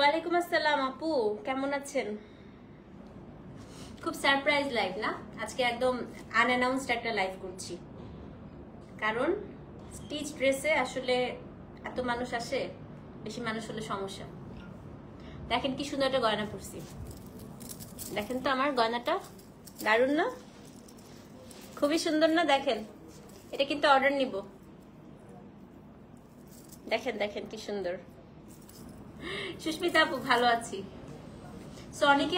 ওয়ালাইকুম আসসালাম আপু, কেমন আছেন? খুব সারপ্রাইজ লাইভ না আজকে, একদম আনঅ্যানাউন্সড একটা লাইভ করছি, কারণ স্টিচ ড্রেসে আসলে এত মানুষ আসে, বেশি মানুষ হলে সমস্যা। দেখেন কি সুন্দর একটা গয়না পরছি, দেখেন তো আমার গয়নাটা, দারুণ না? খুবই সুন্দর না? দেখেন, এটা কিন্তু অর্ডার নিব। দেখেন দেখেন কি সুন্দর। সুস্মিতা আপু, ভালো আছি। সো অনেকে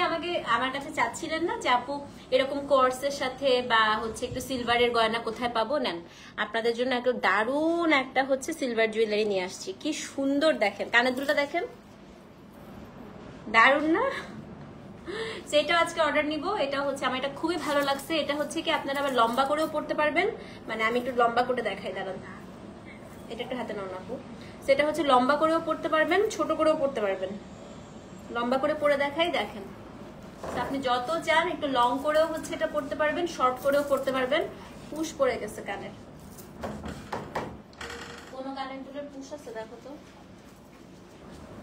আমার কাছে চাচ্ছিলেন না যে আপু এরকম কোর্সের সাথে বা হচ্ছে একটু সিলভারের গয়না কোথায় পাবো, নেন আপনাদের জন্য একটু দারুণ একটা হচ্ছে সিলভার জুয়েলারি নিয়ে আসছি। কি সুন্দর দেখেন, কানের দুলটা দেখেন, দারুণ না? সেটাও আজকে অর্ডার নিব। এটা হচ্ছে আমার এটা খুবই ভালো লাগছে। এটা হচ্ছে কি আপনারা আবার লম্বা করেও পড়তে পারবেন, মানে আমি একটু লম্বা করে দেখাই, দাঁড়ান এটা একটু হাতে নাও না আপু। সেটা হচ্ছে লম্বা করেও পড়তে পারবেন, ছোট করেও পড়তে পারবেন। লম্বা করে পরে দেখাই, দেখেন আপনি যত চান একটু লং করেও হচ্ছে এটা পড়তে পারবেন, শর্ট করেও পড়তে পারবেন। পুশ পড়ে গেছে কানের, কোনো কানের দুলের পুশ আছে দেখো তো,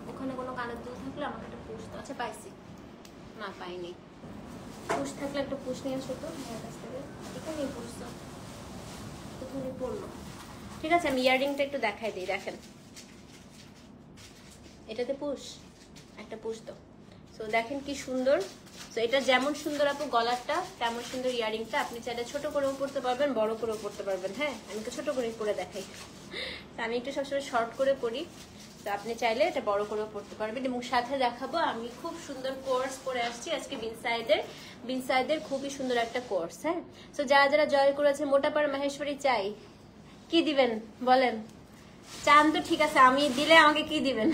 ওখানে কোনো কানের দুল থাকলে আমাকে একটা পুশ তো। আচ্ছা পাইছি, না পাইনি। পুশ থাকলে একটা পুশ নিয়ে আসো তো আমার কাছ থেকে। এখানেই পুষছো, এখানেই পড়লো। ঠিক আছে, আমি ইয়াররিংটা একটু দেখাই দিই, দেখেন এটাতে পুশ, একটা পুশ তো। সো দেখেন কি সুন্দর। সো এটা যেমন সুন্দর আপু গলারটা, তেমন সুন্দর ইয়ারিংটা। আপনি চাইলে ছোট করেও পড়তে পারবেন, বড় করেও পড়তে পারবেন। হ্যাঁ, আমি তো ছোট করে পরে দেখাই, আমি একটু সবসময় শর্ট করে পরি। তো আপনি চাইলে এটা বড় করেও পড়তে পারবেন। এবং সাথে দেখাবো আমি খুব সুন্দর কোর্স পরে আসছি আজকে, বিনসাইদের খুবই সুন্দর একটা কোর্স। হ্যাঁ, সো যারা যারা জয় করেছে মোটাপাড়া মাহেশ্বরী চাই, কি দিবেন বলেন? চান তো ঠিক আছে, আমি দিলে আমাকে কি দিবেন?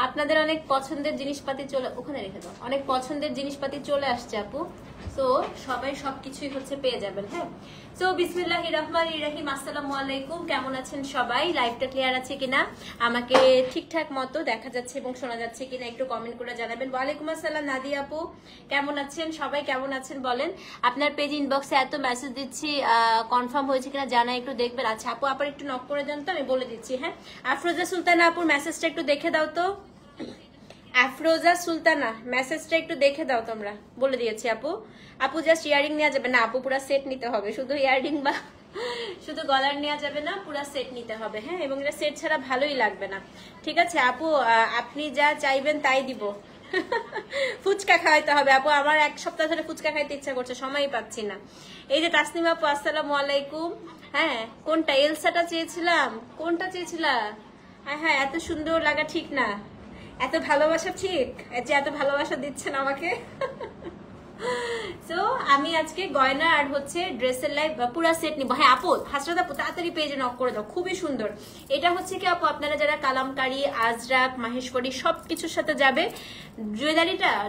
আপনাদের অনেক পছন্দের জিনিসপাতি চলে, ওখানে রেখে দাও, অনেক পছন্দের জিনিসপাতি চলে আসছে আপু। তো সবাই সবকিছুই হচ্ছে পেয়ে যাবেন। হ্যাঁ, সো বিসমিল্লাহির রহমানির রহিম। আসসালামু আলাইকুম, কেমন আছেন সবাই? লাইভটা ক্লিয়ার আছে কিনা, আমাকে ঠিকঠাক মতো দেখা যাচ্ছে এবং শোনা যাচ্ছে কিনা একটু কমেন্ট করে জানাবেন। ওয়ালাইকুম আসসালাম নাদিয়া আপু, কেমন আছেন সবাই? কেমন আছেন বলেন? আপনার পেজ ইনবক্সে এত মেসেজ দিচ্ছি, কনফার্ম হয়েছে কিনা জানা একটু দেখবেন। আচ্ছা আপু, আবার একটু নক করে দেন তো, আমি বলে দিচ্ছি। হ্যাঁ, আফরোজা সুলতানা আপুর মেসেজটা একটু দেখে দাও তো। আফরোজা সুলতানা, মেসেজটা একটু দেখে দাও তোমরা, বলে দিয়েছি আপু। আপু জাস্ট ইয়ারিং নেওয়া যাবে না আপু, পুরো সেট নিতে হবে, শুধু ইয়ারিং বা শুধু গলার নেওয়া যাবে না, পুরো সেট নিতে হবে। হ্যাঁ, এবং এটা সেট ছাড়া ভালোই লাগবে না। ঠিক আছে আপু, আপনি যা চাইবেন তাই দিব। ফুচকা খাওয়াইতে হবে আপু, আমার এক সপ্তাহ ধরে ফুচকা খাইতে ইচ্ছা করছে, সময়ই পাচ্ছি না। এই যে তাসনিম আপু, আসসালামু আলাইকুম। হ্যাঁ, কোনটা এলসাটা চেয়েছিলাম, কোনটা চেয়েছিলা? হ্যাঁ, এত সুন্দর লাগা ঠিক না, এত ভালোবাসা ঠিক, যে এত ভালোবাসা দিচ্ছেন আমাকে। সো আমি আজকে গয়না আর হচ্ছে ড্রেসের লাইভ পুরো সেট নিব। হ্যাঁ আপু, হাসরাত আপু তাড়াতাড়ি পেজে নক করে দাও, খুবই সুন্দর। এটা হচ্ছে কি আপু, আপনারা যারা কালামকারী, আজরাক, মাহেশ্বরী সবকিছুর সাথে যাবে।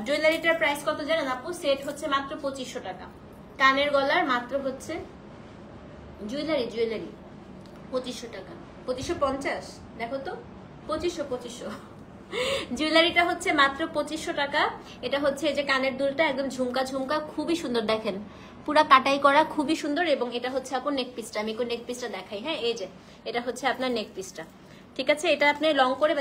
জুয়েলারিটার প্রাইস কত জানেন আপু? সেট হচ্ছে মাত্র 2500 টাকা। কানের গলার মাত্র হচ্ছে জুয়েলারি 2500 টাকা, 2550, দেখো তো 2500। জুয়েলারিটা হচ্ছে মাত্র 2500 টাকা। এটা হচ্ছে এই যে কানের দুলটা একদম ঝুমকা ঝুমকা, খুবই সুন্দর, দেখেন পুরা কাটাই করা, খুবই সুন্দর। এবং এটা হচ্ছে আপনার নেক পিসটা, আমি নেক পিসটা দেখাই। হ্যাঁ, এই যে এটা হচ্ছে আপনার নেক পিসটা, ঠিক আছে? এটা আপনি লং করে,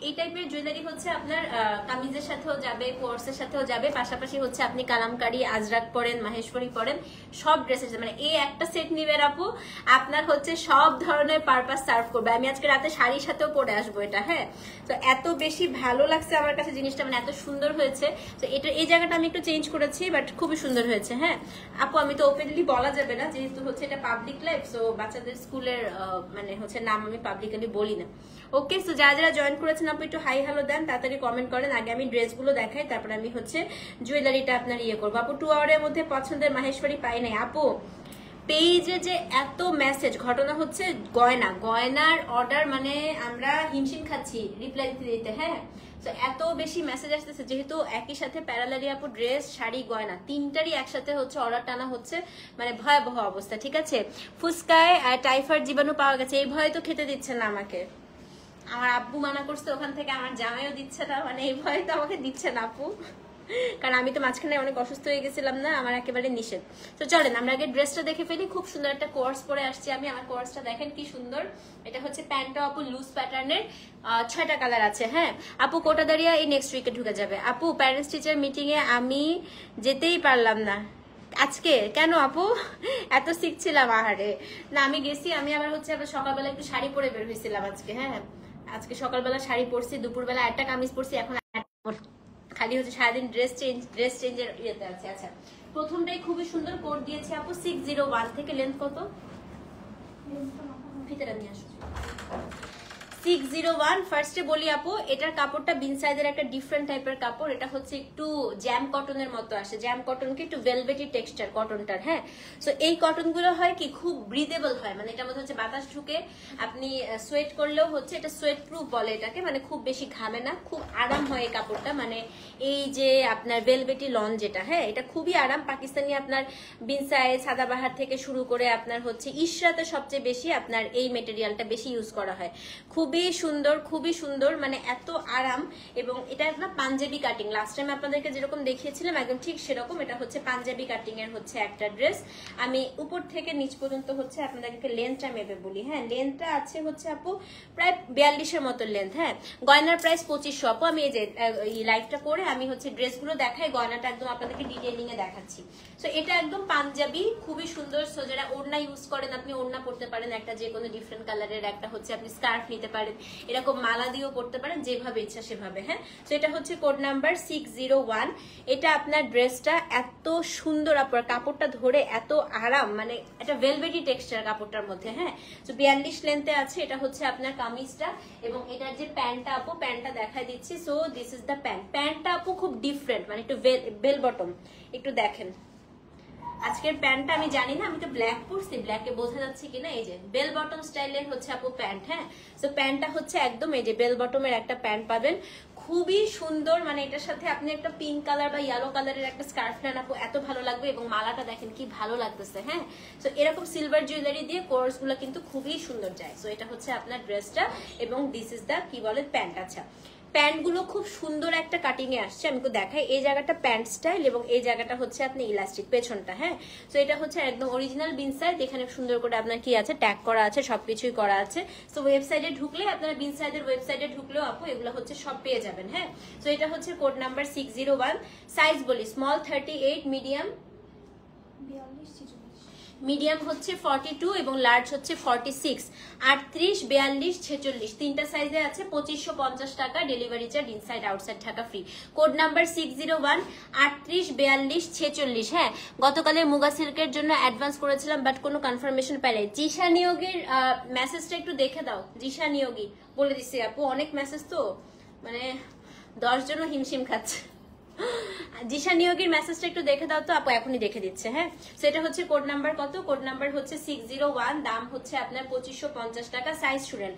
এই টাইপের জুয়েলারি হচ্ছে আপনার কামিজের সাথেও যাবে, কোর্সের সাথেও যাবে, পাশাপাশি হচ্ছে আপনি কালামকারী, আজরাক পরেন, মাহেশ্বরী পরেন, সব ড্রেসের, মানে এই একটা সেট নিবে আপু, আপনার হচ্ছে সব ধরনের পারপাস সার্ভ করবে। আমি আজকে রাতে শাড়ির সাথেও পরে আসবো এটা। হ্যাঁ, তো এত বেশি ভালো লাগছে আমার কাছে জিনিসটা, মানে এত সুন্দর হয়েছে। তো এটা এই জায়গাটা আমি একটু চেঞ্জ করেছি, বাট খুবই সুন্দর হয়েছে। হ্যাঁ আপু, আমি তো ওপেনলি বলা যাবে না, যেহেতু হচ্ছে এটা পাবলিক লাইফ, সো বাচ্চাদের স্কুলের মানে হচ্ছে নাম আমি পাবলিকলি বলি না। ওকে, সো যারা যারা জয়েন করেছেন আপু একটু হাই হ্যালো দেন, তাড়াতাড়ি কমেন্ট করেন। আগে আমি ড্রেসগুলো দেখাই, তারপরে আমি হচ্ছে জুয়েলারিটা আপনার ইয়ে করবো। আপু 2 আওয়ারের মধ্যে পছন্দের মাহেশ্বরী পাই নাই আপু। পেজে যে এত মেসেজ, ঘটনা হচ্ছে গয়নার অর্ডার, মানে আমরা হিমশিম খাচ্ছি রিপ্লাই দিতে। হ্যাঁ, তো এত বেশি মেসেজ আসতেছে, যেহেতু একই সাথে প্যারালারি আপু ড্রেস, শাড়ি, গয়না তিনটারই একসাথে হচ্ছে অর্ডার টানা হচ্ছে, মানে ভয়াবহ অবস্থা। ঠিক আছে, ফুসকায় টাইফয়েড জীবাণু পাওয়া গেছে, এই ভয়ে তো খেতে দিচ্ছে না আমাকে, আমার আব্বু মানা করছে ওখান থেকে, আমার জামাইও দিচ্ছে না, মানে এই ভয়ে তো আমাকে দিচ্ছে না আপু। কারণ আমি তো মাঝখানে অনেক অসুস্থ হয়ে গেছিলাম না, আমার একেবারে নিষেধ। তো চলেন আমরা আগে ড্রেসটা দেখে ফেলি। খুব সুন্দর একটা কোর্স পরে আসছি আমি, আমার কোর্সটা দেখেন কি সুন্দর। এটা হচ্ছে প্যান্টটা আপু লুজ প্যাটার্নের, 6টা কালার আছে। হ্যাঁ আপু কোটা দাঁড়িয়ে এই নেক্সট উইকে ঢুকে যাবে। আপু প্যারেন্টস টিচার মিটিং এ আমি যেতেই পারলাম না আজকে, কেন আপু? এত শিখছিলাম আহারে। না আমি গেছি, আমি আবার হচ্ছে আবার সকালবেলা একটু শাড়ি পরে বের হয়েছিলাম আজকে। হ্যাঁ আজকে সকালবেলা শাড়ি পরছি, দুপুরবেলা একটা কামিজ পরছি, এখন খালি হচ্ছে সারাদিন ড্রেস চেঞ্জের ইয়েতে আছে। আচ্ছা প্রথমটাই খুবই সুন্দর কোড দিয়েছে আপু 601 থেকে। লেন্থ কত? ভিতরে নিয়ে আসো। 601 ফার্স্টে বলি আপু, এটার কাপড়টা বিন সাইজের একটা ডিফারেন্ট টাইপের কাপড়। এটা হচ্ছে একটু জ্যাম কটনের মতো আসে, জ্যাম কটন কি একটু ভেলভেটি টেক্সচার কটনটার। হ্যাঁ সো এই কটন গুলো হয় কি খুব ব্রিদেবল হয়, মানে এটার মধ্যে হচ্ছে বাতাস ঢুকে, আপনি সোয়েট করলেও হচ্ছে এটা সোয়েট প্রুফ বলে এটাকে, মানে খুব বেশি ঘামে না, খুব আরাম হয় এই কাপড়টা। মানে এই যে আপনার ভেলভেটি লন যেটা, হ্যাঁ এটা খুবই আরাম। পাকিস্তানি আপনার বিন সাইজ, সাদাবাহার থেকে শুরু করে আপনার হচ্ছে ইশরাতে সবচেয়ে বেশি আপনার এই মেটেরিয়ালটা বেশি ইউজ করা হয়। খুবই সুন্দর, খুবই সুন্দর, মানে এত আরাম। এবং এটা একটা পাঞ্জাবি কাটিং, লাস্ট টাইম আপনাদেরকে যেরকম দেখিয়েছিলাম একদম ঠিক সেরকম। এটা হচ্ছে পাঞ্জাবি কাটিং এর হচ্ছে একটা ড্রেস। আমি উপর থেকে নিচ পর্যন্ত হচ্ছে আপনাদেরকে লেন্থটা মেপে বলি। হ্যাঁ লেন্থটা আছে হচ্ছে আপু প্রায় 42-এর মতো লেন্থ। হ্যাঁ গয়নার প্রাইস 2500 আপু। আমি এই যে লাইভটা করে আমি হচ্ছে ড্রেসগুলো দেখাই, গয়নাটা একদম আপনাদেরকে ডিটেইলিং এ দেখাচ্ছি। সো এটা একদম পাঞ্জাবি, খুবই সুন্দর। সো যারা ওড়না ইউজ করেন আপনি ওড়না পড়তে পারেন, একটা যে কোনো ডিফারেন্ট কালারের, একটা হচ্ছে আপনি স্কার্ফ নিতে পারেন, এরকম মালা দিয়েও পড়তে পারেন, যেভাবে ইচ্ছা সেভাবে। হ্যাঁ তো এটা হচ্ছে কোড নাম্বার 601। এটা আপনার ড্রেসটা এত সুন্দর, আপনার কাপড়টা ধরে এত আরাম, মানে এটা ভেলভেটি টেক্সচার কাপড়টার মধ্যে। হ্যাঁ তো 42 লেন্থে আছে। এটা হচ্ছে আপনার কামিজটা, এবং এটার যে প্যান্টটা আপু, প্যান্টটা দেখাই দিচ্ছি। So this is the pant. প্যান্টটা আপু খুব ডিফারেন্ট, মানে একটু বেল বটম, একটু দেখেন। আজকের প্যান্টটা আমি জানি না, আমি তো ব্ল্যাক পরছি, ব্ল্যাকে বোঝা যাচ্ছে কিনা। এই যে বেল বটম স্টাইলের হচ্ছে আপু প্যান্ট। হ্যাঁ তো প্যান্টটা হচ্ছে একদম এই যে বেল বটমের একটা প্যান্ট পাবেন, খুবই সুন্দর। মানে এটার সাথে আপনি একটা পিঙ্ক কালার বা ইয়েলো কালারের একটা স্কার্ফ নেন আপু, এত ভালো লাগবে। এবং মালাটা দেখেন কি ভালো লাগতেছে। হ্যাঁ তো এরকম সিলভার জুয়েলারি দিয়ে কোর্স গুলো কিন্তু খুবই সুন্দর যায়। তো এটা হচ্ছে আপনার ড্রেসটা, এবং দিস ইজ দা কি বলে প্যান্ট। আচ্ছা প্যান্ট গুলো খুব সুন্দর একটা কাটিং এ আসছে, আমি দেখাই। এই জায়গাটা প্যান্ট স্টাইল, এবং এই জায়গাটা হচ্ছে আপনি ইলাস্টিক পেছনটা। হ্যাঁ তো এটা হচ্ছে একদম অরিজিনাল বিন সাইজ। এখানে সুন্দর করে আপনার কি আছে, ট্যাগ করা আছে, সবকিছুই করা আছে। তো ওয়েবসাইটে ঢুকলে আপনারা বিন সাইজের ওয়েবসাইটে ঢুকলেও আপু এগুলো হচ্ছে সব পেয়ে যাবেন। হ্যাঁ তো এটা হচ্ছে কোড নাম্বার 601। সাইজ বলি স্মল 38, মিডিয়াম মিডিয়াম হচ্ছে 42 এবং লার্জ হচ্ছে 46, 38, 42, 46 তিনটা সাইজে আছে। 2550 টাকা delivery charge inside outside Dhaka free. Code number 601, 38, 42, 46। হ্যাঁ গতকালের মুগা সিল্কের জন্য অ্যাডভান্স করেছিলাম, বাট কোনো কনফার্মেশন পাই নাই। জিশা নিয়োগের মেসেজটা একটু দেখে দাও। জিশা নিয়োগী বলে দিচ্ছি আপু, অনেক মেসেজ তো, মানে 10 জনও হিমশিম খাচ্ছে। জিশা নিয়োগের মেসেজটা একটু দেখে দাও তো আপু, এখনই দেখে দিচ্ছে। হ্যাঁ সেটা হচ্ছে কোড নাম্বার কত? কোড নাম্বার হচ্ছে 601, দাম হচ্ছে আপনার 2550 টাকা। সাইজ শুনেন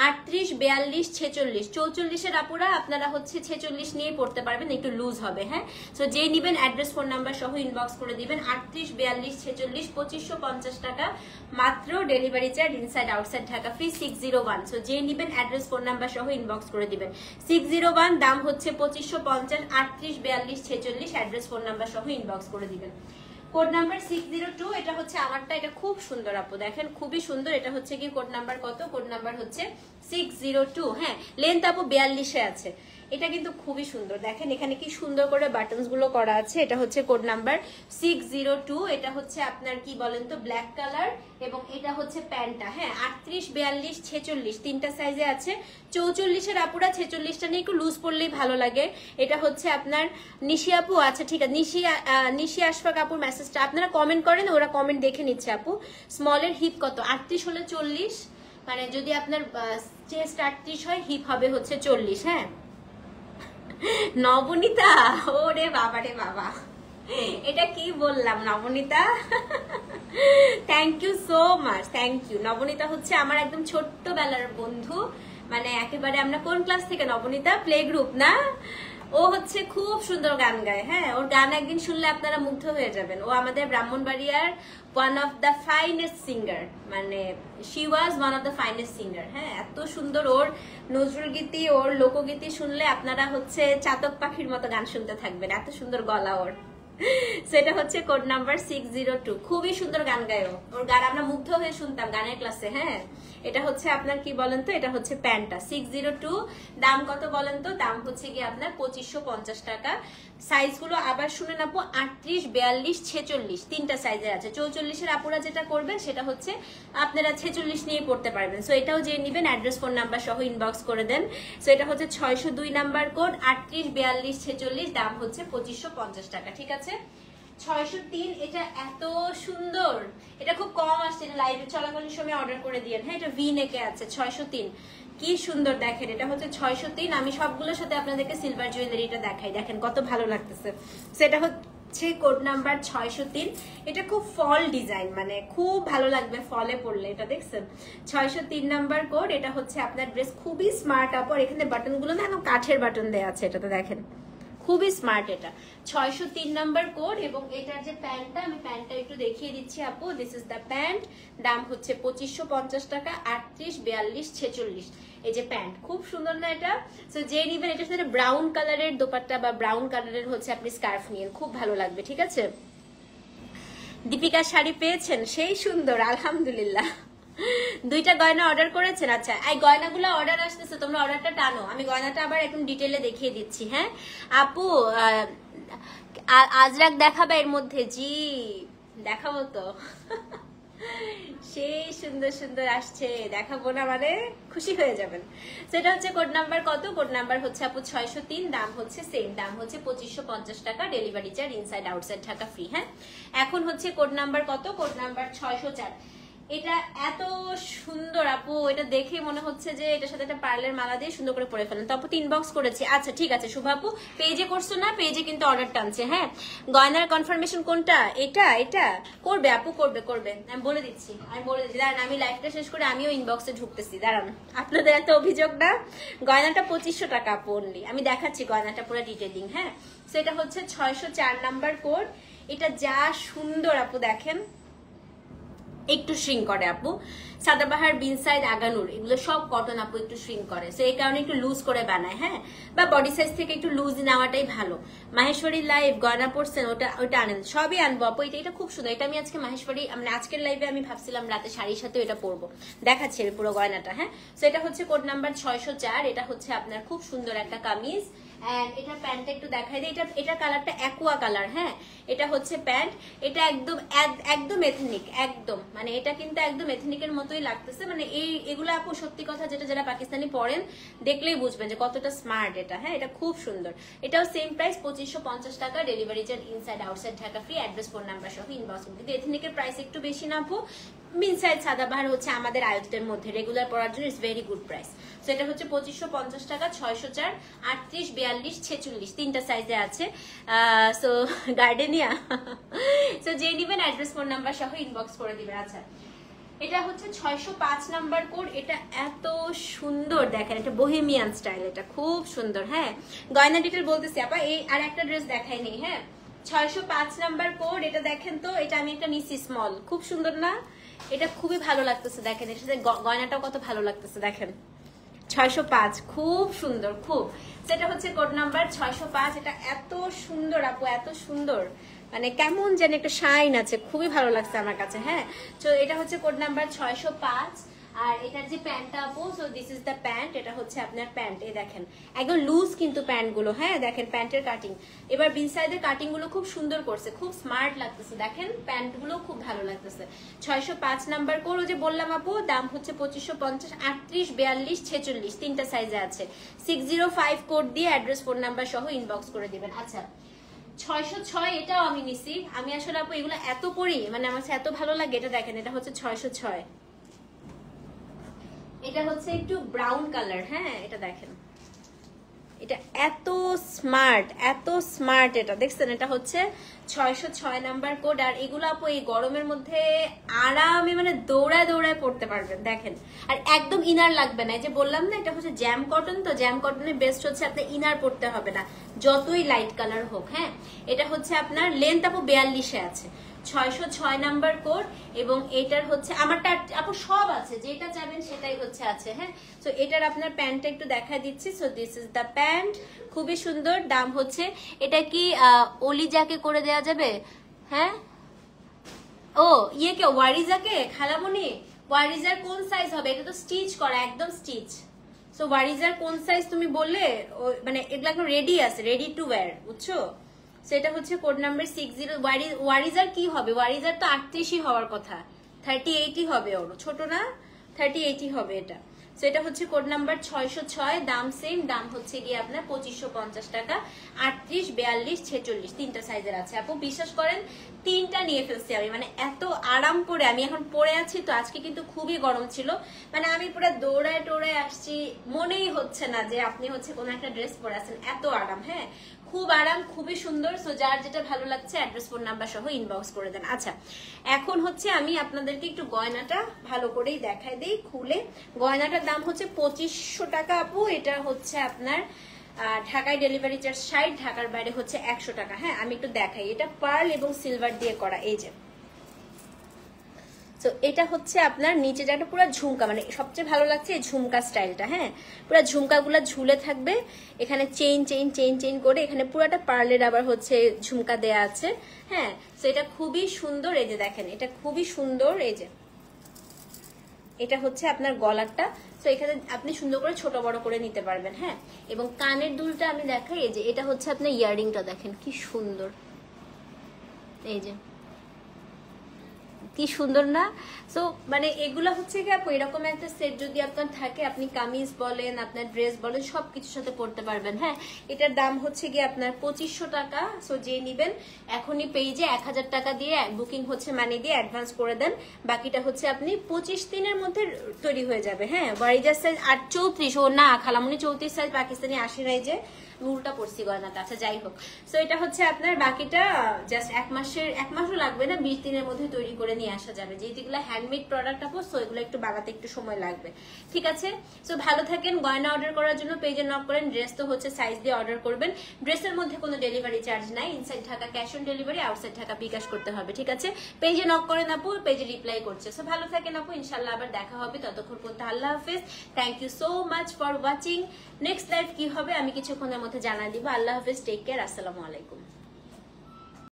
38, 42, 46, 44-এর আপুরা আপনারা হচ্ছে 46 নিয়ে পড়তে পারবেন, একটু লুজ হবে। হ্যাঁ সো যে নিবেন অ্যাড্রেস ফোন নাম্বার সহ ইনবক্স করে দিবেন। 38, 42, 46, 2550 টাকা মাত্র, delivery charge inside outside Dhaka free. 601। So যে নিবেন অ্যাড্রেস ফোন নাম্বার সহ ইনবক্স করে দিবেন। 601, দাম হচ্ছে 2550, 38, 42, 46, অ্যাড্রেস ফোন নাম্বার সহ ইনবক্স করে দিবেন। কোড নাম্বার 602, এটা হচ্ছে আমারটা, এটা খুব সুন্দর আপু, দেখেন খুবই সুন্দর। এটা হচ্ছে কি কোড নাম্বার কত? কোড নাম্বার হচ্ছে 602। হ্যাঁ লেন্থ আপু 42-এ আছে। এটা কিন্তু খুবই সুন্দর, দেখেন এখানে কি সুন্দর করে বাটনস গুলো করা আছে। এটা হচ্ছে কোড নাম্বার 602। এটা হচ্ছে আপনার কি বলেন তো ব্ল্যাক কালার, এবং এটা হচ্ছে প্যান্টটা। হ্যাঁ 38, 42, 46 তিনটা সাইজে আছে। 44-এর আপুরা 46টা নিয়ে একটু লুজ পড়লেই ভালো লাগে। এটা হচ্ছে আপনার নিশি আপু। আচ্ছা ঠিক আছে, নিশি আশফাক আপুর মেসেজটা আপনারা কমেন্ট করেন, ওরা কমেন্ট দেখে নিচ্ছে আপু। স্মলের হিপ কত? 38 হলে 40, মানে যদি আপনার চেস্ট 38 হয়, হিপ হবে হচ্ছে 40। হ্যাঁ নবনীতা, ওরে বাবা রে বাবা, এটা কি বললাম Nabanita. Thank you so much, thank you. Nabanita হচ্ছে আমার একদম ছোট্টবেলার বন্ধু, মানে একেবারে আমরা কোন ক্লাস থেকে নবনীতা? প্লে গ্রুপ না? ও ও হচ্ছে খুব সুন্দর গান গায়, হ্যাঁ ওর গান একদিন শুনলে আপনারা মুগ্ধ হয়ে যাবেন। ও আমাদের ব্রাহ্মণবাড়িয়ার one of the finest singer, মানে she was one of the finest singer. হ্যাঁ এত সুন্দর ওর নজরুল গীতি, ওর লোকগীতি শুনলে আপনারা হচ্ছে চাতক পাখির মতো গান শুনতে থাকবেন, এত সুন্দর গলা ওর। সেটা হচ্ছে কোড নাম্বার 602, খুবই সুন্দর গান গায় ওর গান আমরা মুগ্ধ হয়ে শুনতাম গানের ক্লাসে। হ্যাঁ এটা হচ্ছে আপনার কি বলেন তো, এটা হচ্ছে প্যান্টটা 602। দাম কত বলেন তো? দাম হচ্ছে কি আপনার 2550 টাকা। সাইজগুলো আবার শুনে নেবো, 38, 42, 46 তিনটা সাইজের আছে। 44-এর আপুরা যেটা করবেন সেটা হচ্ছে আপনারা 46 নিয়ে পড়তে পারবেন। সো এটাও যে নেবেন অ্যাড্রেস ফোন নাম্বার সহ ইনবক্স করে দেন। সো এটা হচ্ছে 602 নাম্বার কোড, 38, 42, 46, দাম হচ্ছে 2550 টাকা। ঠিক আছে 603, এটা এত সুন্দর, এটা খুব কম আসছে, এটা লাইভে চলাকালীন সময় অর্ডার করে দিয়েন। হ্যাঁ এটা ভি নেকে আছে 603, কি সুন্দর দেখেন, এটা হচ্ছে 603। আমি সবগুলোর সাথে আপনাদেরকে সিলভার জুয়েলারিটা দেখাই, দেখেন কত ভালো লাগতেছে। সেটা হচ্ছে কোড নাম্বার 603। এটা খুব ফল ডিজাইন, মানে খুব ভালো লাগবে ফলে পড়লে, এটা দেখছেন 603 নাম্বার কোড। এটা হচ্ছে আপনার ড্রেস, খুবই স্মার্ট আপর, এখানে বাটন গুলো না একদম কাঠের বাটন দেওয়া আছে, এটাতে দেখেন খুবই স্মার্ট। এটা 603 নাম্বার কোড। এবং এটার যে প্যান্টটা, আমি প্যান্টটা একটু দেখিয়ে দিচ্ছি আপু। দিস ইজ দ্য প্যান্ট, দাম হচ্ছে 2550 টাকা, 38, 42, 46 এই যে প্যান্ট, খুব সুন্দর না এটা? সো যে নিবেন এটার সাথে ব্রাউন কালারের দোপাট্টা বা ব্রাউন কালারের হচ্ছে আপনি স্কার্ফ নিয়েন, খুব ভালো লাগবে। ঠিক আছে দীপিকার শাড়ি পেয়েছেন? সেই সুন্দর, আলহামদুলিল্লাহ। দুইটা গয়না অর্ডার করেছেন? আচ্ছা এই গয়নাগুলো অর্ডার আসতেছে, তোমরা অর্ডারটা টানো, আমি গয়নাটা আবার একদম ডিটেইলে দেখিয়ে দিচ্ছি। হ্যাঁ আপু আজরাক দেখাবে এর মধ্যে? জি দেখাবো তো, সেই সুন্দর সুন্দর আসছে, দেখাবো না মানে খুশি হয়ে যাবেন। সেটা হচ্ছে কোড নাম্বার কত? কোড নাম্বার হচ্ছে আপু 603, দাম হচ্ছে সেম, দাম হচ্ছে 2550 টাকা, delivery charge inside outside Dhaka free. হ্যাঁ এখন হচ্ছে কোড নাম্বার কত? Code number 604। এটা এত সুন্দর আপু, এটা দেখে মনে হচ্ছে যে এটার সাথে একটা পার্লের মালা দিয়ে সুন্দর করে পরে ফেলেন। তো আপু ইনবক্স করেছি। আচ্ছা ঠিক আছে শুভ আপু, পেজে করছো না? পেজে কিন্তু অর্ডার টানছে। হ্যাঁ গয়নার কনফার্মেশন কোনটা? এটা এটা করবে আপু, করবে করবে, আমি বলে দিচ্ছি, দাঁড়ান আমি লাইভটা শেষ করে আমিও ইনবক্সে ঢুকতেছি, দাঁড়ান। আপনাদের এত অভিযোগ না? গয়নাটা 2500 টাকা আপু অনলি, আমি দেখাচ্ছি গয়নাটা পুরো ডিটেইলিং। হ্যাঁ সেটা হচ্ছে 604 নাম্বার কোড। এটা যা সুন্দর আপু দেখেন, একটু শ্রিং করে আপু, সাদাবাহার, বিনসাইড, আগানুর এগুলো সব কটন আপু, একটু শ্রিং করে, সো এই কারণে একটু লুজ করে বানায়। হ্যাঁ বা বডি সাইজ থেকে একটু লুজ নেওয়াটাই ভালো। মাহেশ্বরী লাইভ গয়না পড়ছেন, ওটা আনেন, সবই আনবো আপু। এটা খুব সুন্দর, এটা আমি আজকে মাহেশ্বরী, মানে আজকের লাইভে আমি ভাবছিলাম রাতে শাড়ির সাথে এটা পরবো, দেখাচ্ছি পুরো গয়নাটা। হ্যাঁ সো এটা হচ্ছে কোড নাম্বার 604। এটা হচ্ছে আপনার খুব সুন্দর একটা কামিজ, এন্ড এটা প্যান্টটা একটু দেখাই দিই। এটা কালারটা অ্যাকুয়া কালার। হ্যাঁ এটা হচ্ছে প্যান্ট, এটা একদম এথনিক, একদম মানে এটা কিন্তু একদম এথনিকের মতোই লাগতেছে। মানে এগুলো আপু সত্যি কথা, যেটা যারা পাকিস্তানি পরেন দেখলেই বুঝবেন যে কতটা স্মার্ট এটা। হ্যাঁ এটা খুব সুন্দর, এটাও সেম প্রাইস 2550 টাকা, delivery charge inside outside Dhaka free, address phone number সহ ইনবক্স। কিন্তু এথনিকের প্রাইস একটু বেশি না আপু, মিনসাইড সাদাবাহার হচ্ছে আমাদের আয়ত্তের মধ্যে, রেগুলার পরার জন্য it's very good price. So এটা হচ্ছে 2550 টাকা, 604, 38, 42, 46 তিনটা সাইজে আছে। সো গার্ডেনিয়া, সো যে নিবেন অ্যাড্রেস ফোন নাম্বার সহ ইনবক্স করে দিবেন। আচ্ছা এটা হচ্ছে 605 নাম্বার কোড। এটা এত সুন্দর দেখেন, এটা বোহেমিয়ান স্টাইল, এটা খুব সুন্দর। হ্যাঁ গয়না ডিটেল বলতেছি আপা, এই আর একটা ড্রেস দেখাই নেই। হ্যাঁ 605 নাম্বার কোড, এটা দেখেন তো, এটা আমি একটা নিচ্ছি স্মল, খুব সুন্দর না? এটা খুবই ভালো লাগতেছে, দেখেন এর সাথে গয়নাটাও কত ভালো লাগতেছে, দেখেন 605, খুব সুন্দর খুব। সেটা হচ্ছে কোড নাম্বার 605। এটা এত সুন্দর আপু, এত সুন্দর, মানে কেমন যেন একটা শাইন আছে, খুবই ভালো লাগছে আমার কাছে। হ্যাঁ তো এটা হচ্ছে কোড নাম্বার 605। আর এটার যে প্যান্টটা আপু, so this is the pant, এটা হচ্ছে আপনার প্যান্ট, এই দেখেন একদম লুজ কিন্তু প্যান্ট গুলো। হ্যাঁ দেখেন প্যান্টের কাটিং, এবার বিন সাইডের কাটিং গুলো খুব সুন্দর করছে, খুব স্মার্ট লাগতেছে, দেখেন প্যান্ট গুলো খুব ভালো লাগতেছে। 605 নাম্বার কোড, যে বললাম আপু দাম হচ্ছে 2550, 38, 42, 46 তিনটা সাইজে আছে। 605 কোড দিয়ে অ্যাড্রেস ফোন নাম্বার সহ ইনবক্স করে দিবেন। আচ্ছা 606, এটাও আমি নিছি, আমি আসলে আপু এগুলো এত পরি, মানে আমার এত ভালো লাগে। এটা দেখেন, এটা হচ্ছে 606, এটা হচ্ছে একটু ব্রাউন কালার। হ্যাঁ এটা দেখেন, এটা এত স্মার্ট, এত স্মার্ট। এটা দেখছেন, এটা হচ্ছে 606 নাম্বার কোড। আর এগুলো আপু এই গরমের মধ্যে আরামে মানে দৌড়ায় দৌড়ায় পড়তে পারবেন। দেখেন, আর একদম ইনার লাগবে না। এই যে বললাম না এটা হচ্ছে জ্যাম কটন, তো জ্যাম কটনের বেস্ট হচ্ছে আপনার ইনার পড়তে হবে না, যতই লাইট কালার হোক। হ্যাঁ, এটা হচ্ছে আপনার লেন্থ আপু 42-এ আছে, 606 নাম্বার কোড। এবং এটার হচ্ছে আমারটা আপু সব আছে, যেটা চাবেন সেটাই হচ্ছে আছে। হ্যাঁ, তো এটার আপনার প্যান্টটা একটু দেখা দিচ্ছি। So this is the pant, খুবই সুন্দর। দাম হচ্ছে, এটা কি অলিজাকে করে দেওয়া যাবে? হ্যাঁ, ও ইয়ে কে ওয়ারিজাকে, খালামণি ওয়ারিজার কোন সাইজ হবে? এটা তো স্টিচ করা, একদম স্টিচ। সো ওয়ারিজার কোন সাইজ তুমি বললে, মানে এগুলো এখন রেডি আছে, রেডি টু ওয়্যার, বুঝছো? সেটা হচ্ছে কোড নাম্বার 60। ওয়ারিজার কি হবে? ওয়ারিজার তো 38ই হওয়ার কথা, 38ই হবে। ওর ছোট না, 38ই হবে এটা। সো এটা হচ্ছে কোড নাম্বার 606, দাম সেম, দাম হচ্ছে গিয়ে আপনার 2550 টাকা। 38, 42, 46 তিনটা সাইজের আছে আপু। বিশ্বাস করেন তিনটা নিয়ে ফেলছি আমি, মানে এত আরাম করে আমি এখন পরে আছি। তো আজকে কিন্তু খুবই গরম ছিল, মানে আমি পুরো দৌড়ায় টোড়ায় আসছি, মনেই হচ্ছে না যে আপনি হচ্ছে কোনো একটা ড্রেস পরে আছেন, এত আরাম। হ্যাঁ, খুব আরাম, খুবই সুন্দর। সো যার যেটা ভালো লাগছে অ্যাড্রেস ফোন নাম্বার সহ ইনবক্স করে দেন। আচ্ছা, এখন হচ্ছে আমি আপনাদেরকে একটু গয়নাটা ভালো করেই দেখাই দেই খুলে। গয়নাটার দাম হচ্ছে 2500 টাকা আপু। এটা হচ্ছে আপনার ঢাকায় ডেলিভারি চার্জ 60, ঢাকার বাইরে হচ্ছে 100 টাকা। হ্যাঁ, আমি একটু দেখাই। এটা পার্ল এবং সিলভার দিয়ে করা, এই যে। তো এটা হচ্ছে আপনার নিচে একটা পুরো ঝুমকা, মানে সবচেয়ে ভালো লাগছে এই ঝুমকা স্টাইলটা। হ্যাঁ, পুরো ঝুমকাগুলো ঝুলে থাকবে, এখানে চেইন চেইন চেইন চেইন করে, এখানে পুরোটা পার্লের আবার হচ্ছে ঝুমকা দেয়া আছে। হ্যাঁ, তো এটা খুবই সুন্দর। এই যে দেখেন, এটা খুবই সুন্দর। এই যে এটা হচ্ছে আপনার গলারটা। তো এখানে আপনি সুন্দর করে ছোট বড় করে নিতে পারবেন। হ্যাঁ, এবং কানের দুলটা আমি দেখাই। এই যে এটা হচ্ছে আপনার ইয়াররিংটা, দেখেন কি সুন্দর, এই যে কি সুন্দর না? সো মানে এগুলা হচ্ছে কি আপু, এরকম একটা সেট যদি আপনার থাকে, আপনি কামিজ বলেন, আপনার ড্রেস বলেন, সবকিছুর সাথে পড়তে পারবেন। হ্যাঁ, এটার দাম হচ্ছে কি আপনার 2500 টাকা। সো যে নিবেন এখনই পেজে 1000 টাকা দিয়ে বুকিং হচ্ছে মানি দিয়ে অ্যাডভান্স করে দেন, বাকিটা হচ্ছে আপনি 25 দিনের মধ্যে তৈরি হয়ে যাবে। হ্যাঁ, ওয়ারিজার সাইজ 34, ও না খালামুনি 34 সাইজ পাকিস্তানি 80 নাই, যে উল্টা পড়ছি গয়নাটা। আচ্ছা যাই হোক, সো এটা হচ্ছে আপনার বাকিটা জাস্ট এক মাসও লাগবে না, 20 দিনের মধ্যে তৈরি করে নিয়ে আসা যাবে। যেগুলো হ্যান্ডমেড প্রোডাক্ট আপু, সো এগুলো একটু বানাতে একটু সময় লাগবে। ঠিক আছে, সো ভালো থাকেন। গয়না অর্ডার করার জন্য পেজে নক করেন, ড্রেস তো হচ্ছে সাইজ দিয়ে অর্ডার করবেন। ড্রেসের মধ্যে কোনো ডেলিভারি চার্জ নাই, inside Dhaka cash on delivery, outside Dhaka bKash করতে হবে। ঠিক আছে, পেজে নক করেন আপু, পেজে রিপ্লাই করছে। সো ভালো থাকেন আপু, ইনশাল্লাহ আবার দেখা হবে। ততক্ষণ পর্যন্ত আল্লাহ হাফেজ। Thank you so much for watching. Next live কি হবে আমি কিছুক্ষণের মধ্যে জানা দিব। আল্লাহ হাফেজ, টেক কেয়ার, আসসালামু আলাইকুম।